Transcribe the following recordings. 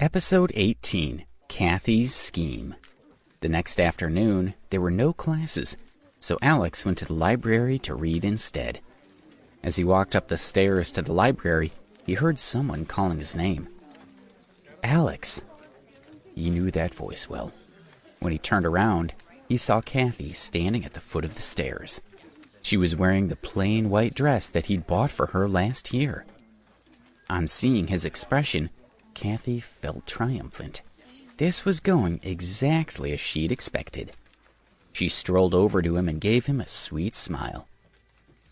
Episode 18, Kathy's Scheme. The next afternoon, there were no classes, so Alex went to the library to read instead. As he walked up the stairs to the library, he heard someone calling his name. Alex. He knew that voice well. When he turned around, he saw Kathy standing at the foot of the stairs. She was wearing the plain white dress that he'd bought for her last year. On seeing his expression, Kathy felt triumphant. This was going exactly as she'd expected. She strolled over to him and gave him a sweet smile.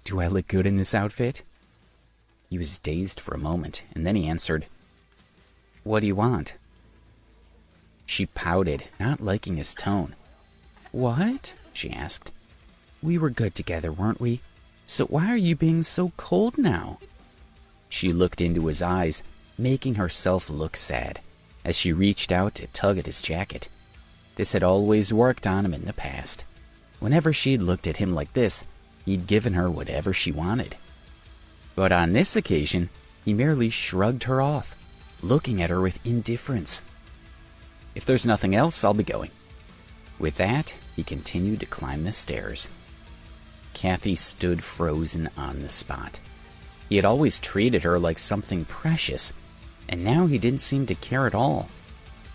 "Do I look good in this outfit?" He was dazed for a moment, and then he answered, "What do you want?" She pouted, not liking his tone. "What?" she asked. "We were good together, weren't we? So why are you being so cold now?" She looked into his eyes, making herself look sad, as she reached out to tug at his jacket. This had always worked on him in the past. Whenever she'd looked at him like this, he'd given her whatever she wanted. But on this occasion, he merely shrugged her off, looking at her with indifference. "If there's nothing else, I'll be going." With that, he continued to climb the stairs. Kathy stood frozen on the spot. He had always treated her like something precious, and now he didn't seem to care at all.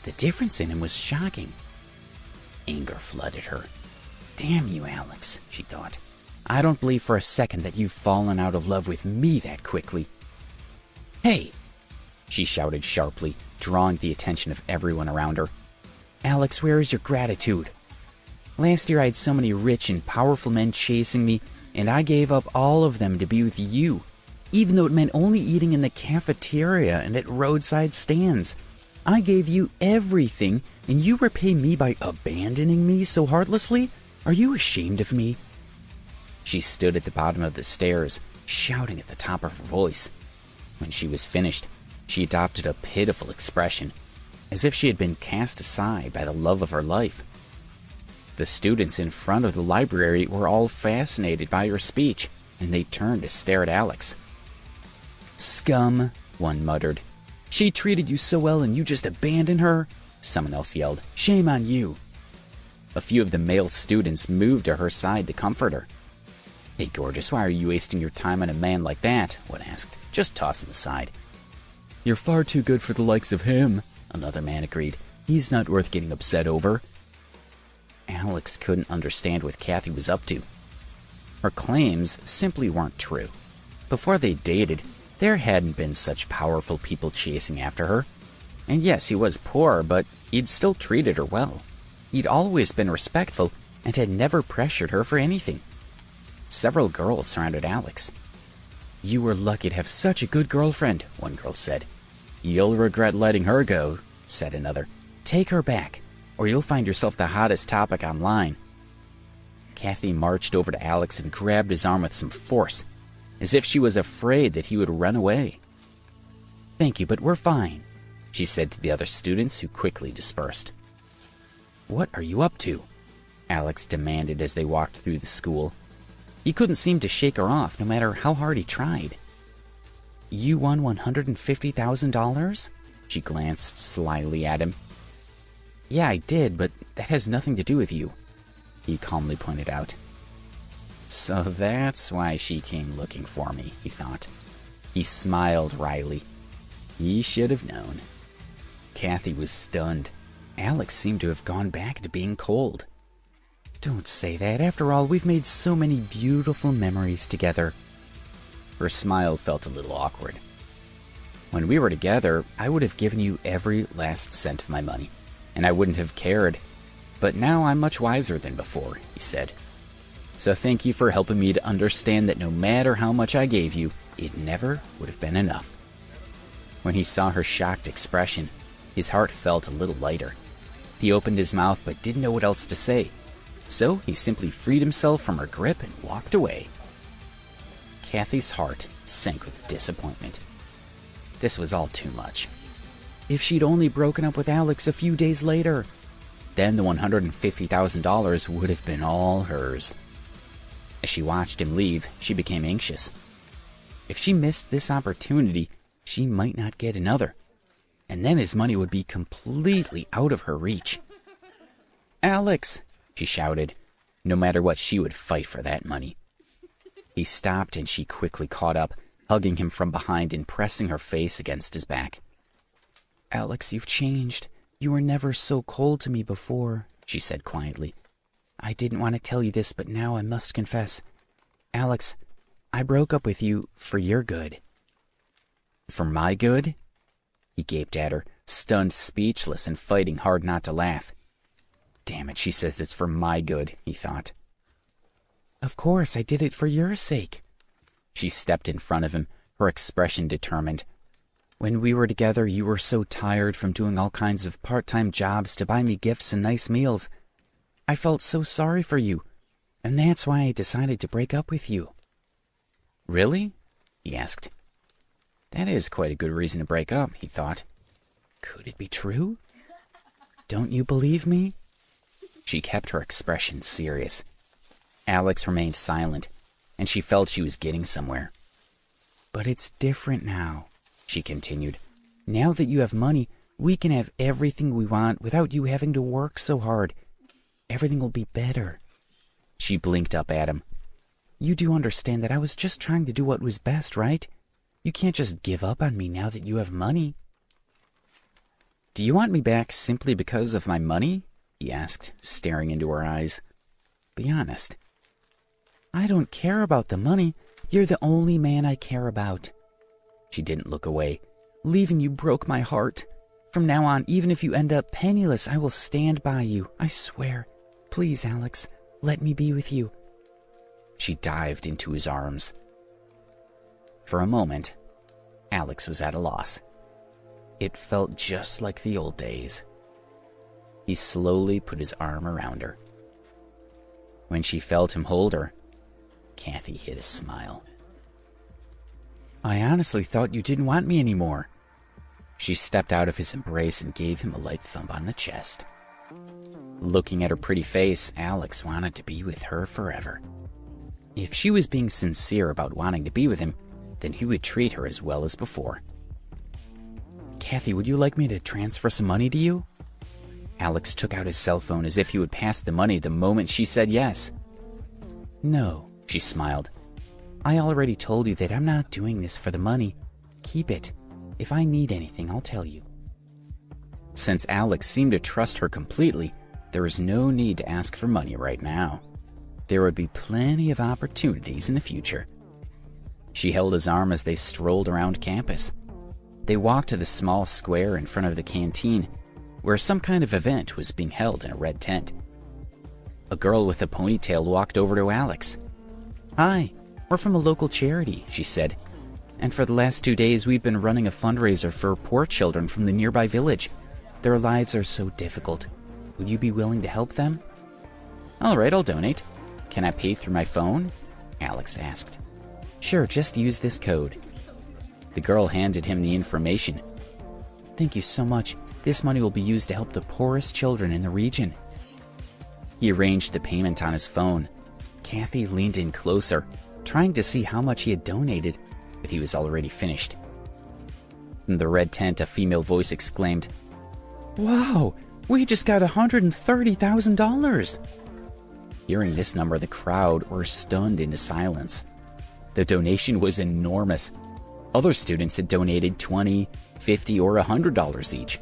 The difference in him was shocking. Anger flooded her. "Damn you, Alex," she thought. "I don't believe for a second that you've fallen out of love with me that quickly." "Hey!" she shouted sharply, drawing the attention of everyone around her. "Alex, where is your gratitude? Last year I had so many rich and powerful men chasing me, and I gave up all of them to be with you, even though it meant only eating in the cafeteria and at roadside stands. I gave you everything, and you repay me by abandoning me so heartlessly? Are you ashamed of me?" She stood at the bottom of the stairs, shouting at the top of her voice. When she was finished, she adopted a pitiful expression, as if she had been cast aside by the love of her life. The students in front of the library were all fascinated by her speech, and they turned to stare at Alex. "Scum," one muttered. "She treated you so well and you just abandoned her?" Someone else yelled. "Shame on you." A few of the male students moved to her side to comfort her. "Hey, gorgeous, why are you wasting your time on a man like that?" one asked. "Just toss him aside." "You're far too good for the likes of him," another man agreed. "He's not worth getting upset over." Alex couldn't understand what Kathy was up to. Her claims simply weren't true. Before they dated, there hadn't been such powerful people chasing after her. And yes, he was poor, but he'd still treated her well. He'd always been respectful and had never pressured her for anything. Several girls surrounded Alex. "You were lucky to have such a good girlfriend," one girl said. "You'll regret letting her go," said another. "Take her back, or you'll find yourself the hottest topic online." Kathy marched over to Alex and grabbed his arm with some force, as if she was afraid that he would run away. "Thank you, but we're fine," she said to the other students, who quickly dispersed. "What are you up to?" Alex demanded as they walked through the school. He couldn't seem to shake her off, no matter how hard he tried. "You won $150,000? She glanced slyly at him. "Yeah, I did, but that has nothing to do with you," he calmly pointed out. So that's why she came looking for me, he thought. He smiled wryly. He should have known. Kathy was stunned. Alex seemed to have gone back to being cold. "Don't say that. After all, we've made so many beautiful memories together." Her smile felt a little awkward. "When we were together, I would have given you every last cent of my money, and I wouldn't have cared. But now I'm much wiser than before," he said. "So thank you for helping me to understand that no matter how much I gave you, it never would have been enough." When he saw her shocked expression, his heart felt a little lighter. He opened his mouth but didn't know what else to say. So he simply freed himself from her grip and walked away. Kathy's heart sank with disappointment. This was all too much. If she'd only broken up with Alex a few days later, then the $150,000 would have been all hers. As she watched him leave, she became anxious. If she missed this opportunity, she might not get another. and then his money would be completely out of her reach. "Alex!" she shouted. No matter what, she would fight for that money. He stopped and she quickly caught up, hugging him from behind and pressing her face against his back. "Alex, you've changed. You were never so cold to me before," she said quietly. "I didn't want to tell you this, but now I must confess. Alex, I broke up with you for your good." "For my good?" He gaped at her, stunned, speechless, and fighting hard not to laugh. Damn it, she says it's for my good, he thought. "Of course, I did it for your sake." She stepped in front of him, her expression determined. "When we were together, you were so tired from doing all kinds of part-time jobs to buy me gifts and nice meals. I felt so sorry for you, and that's why I decided to break up with you." "Really?" he asked. That is quite a good reason to break up, he thought. Could it be true? "Don't you believe me?" She kept her expression serious. Alex remained silent, and she felt she was getting somewhere. "But it's different now," she continued. "Now that you have money, we can have everything we want without you having to work so hard. Everything will be better." She blinked up at him. "You do understand that I was just trying to do what was best, right? You can't just give up on me now that you have money." "Do you want me back simply because of my money?" he asked, staring into her eyes. "Be honest." "I don't care about the money. You're the only man I care about." She didn't look away. "Leaving you broke my heart. From now on, even if you end up penniless, I will stand by you. I swear. Please, Alex, let me be with you." She dived into his arms. For a moment, Alex was at a loss. It felt just like the old days. He slowly put his arm around her. When she felt him hold her, Kathy hid a smile. "I honestly thought you didn't want me anymore." She stepped out of his embrace and gave him a light thump on the chest. Looking at her pretty face, Alex wanted to be with her forever. If she was being sincere about wanting to be with him, then he would treat her as well as before. "Kathy, would you like me to transfer some money to you?" Alex took out his cell phone as if he would pass the money the moment she said yes. "No," she smiled. "I already told you that I'm not doing this for the money. Keep it. If I need anything, I'll tell you." Since Alex seemed to trust her completely, there was no need to ask for money right now. There would be plenty of opportunities in the future. She held his arm as they strolled around campus. They walked to the small square in front of the canteen, where some kind of event was being held in a red tent. A girl with a ponytail walked over to Alex. "Hi, we're from a local charity," she said. "And for the last 2 days we've been running a fundraiser for poor children from the nearby village. Their lives are so difficult. Would you be willing to help them?" "All right, I'll donate. Can I pay through my phone?" Alex asked. "Sure, just use this code." The girl handed him the information. "Thank you so much. This money will be used to help the poorest children in the region." He arranged the payment on his phone. Kathy leaned in closer, trying to see how much he had donated, but he was already finished. In the red tent, a female voice exclaimed, "Wow, we just got $130,000. Hearing this number, the crowd were stunned into silence. The donation was enormous. Other students had donated $20, $50, or $100 each.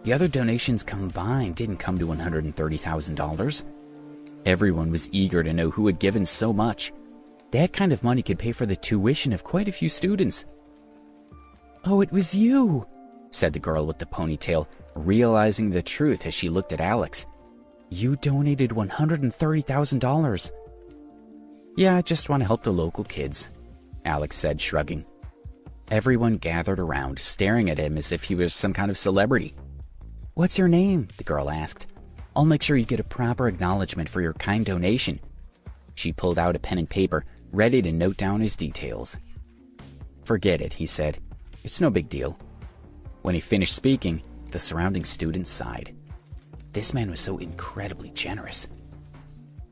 The other donations combined didn't come to $130,000. Everyone was eager to know who had given so much. That kind of money could pay for the tuition of quite a few students. "Oh, it was you," said the girl with the ponytail, realizing the truth as she looked at Alex. "You donated $130,000. "Yeah, I just want to help the local kids," Alex said, shrugging. Everyone gathered around, staring at him as if he was some kind of celebrity. "What's your name?" the girl asked. "I'll make sure you get a proper acknowledgement for your kind donation." She pulled out a pen and paper, ready to note down his details. "Forget it," he said. "It's no big deal." When he finished speaking, the surrounding students sighed. This man was so incredibly generous.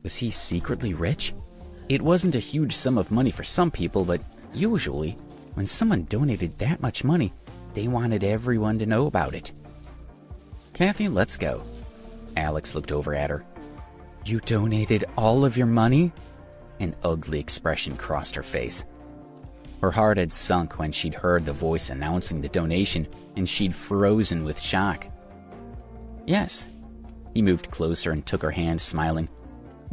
Was he secretly rich? It wasn't a huge sum of money for some people, but usually, when someone donated that much money, They wanted everyone to know about it. Kathy, let's go. Alex looked over at her. You donated all of your money? An ugly expression crossed her face. Her heart had sunk when she'd heard the voice announcing the donation, and she'd frozen with shock. Yes. He moved closer and took her hand, smiling.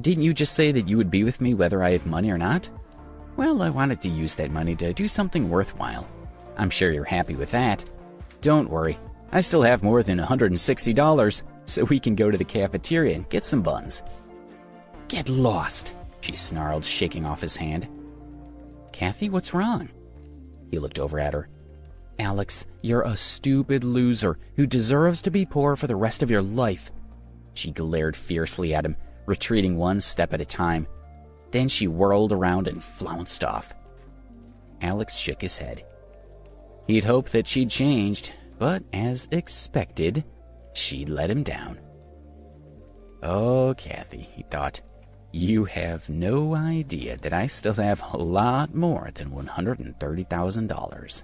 Didn't you just say that you would be with me whether I have money or not? Well, I wanted to use that money to do something worthwhile. I'm sure you're happy with that. Don't worry, I still have more than $160, so we can go to the cafeteria and get some buns. Get lost, she snarled, shaking off his hand. Kathy, what's wrong? He looked over at her. Alex, you're a stupid loser who deserves to be poor for the rest of your life. She glared fiercely at him, retreating one step at a time. Then she whirled around and flounced off. Alex shook his head. He'd hoped that she'd changed, but as expected, she'd let him down. Oh, Kathy, he thought, you have no idea that I still have a lot more than $130,000.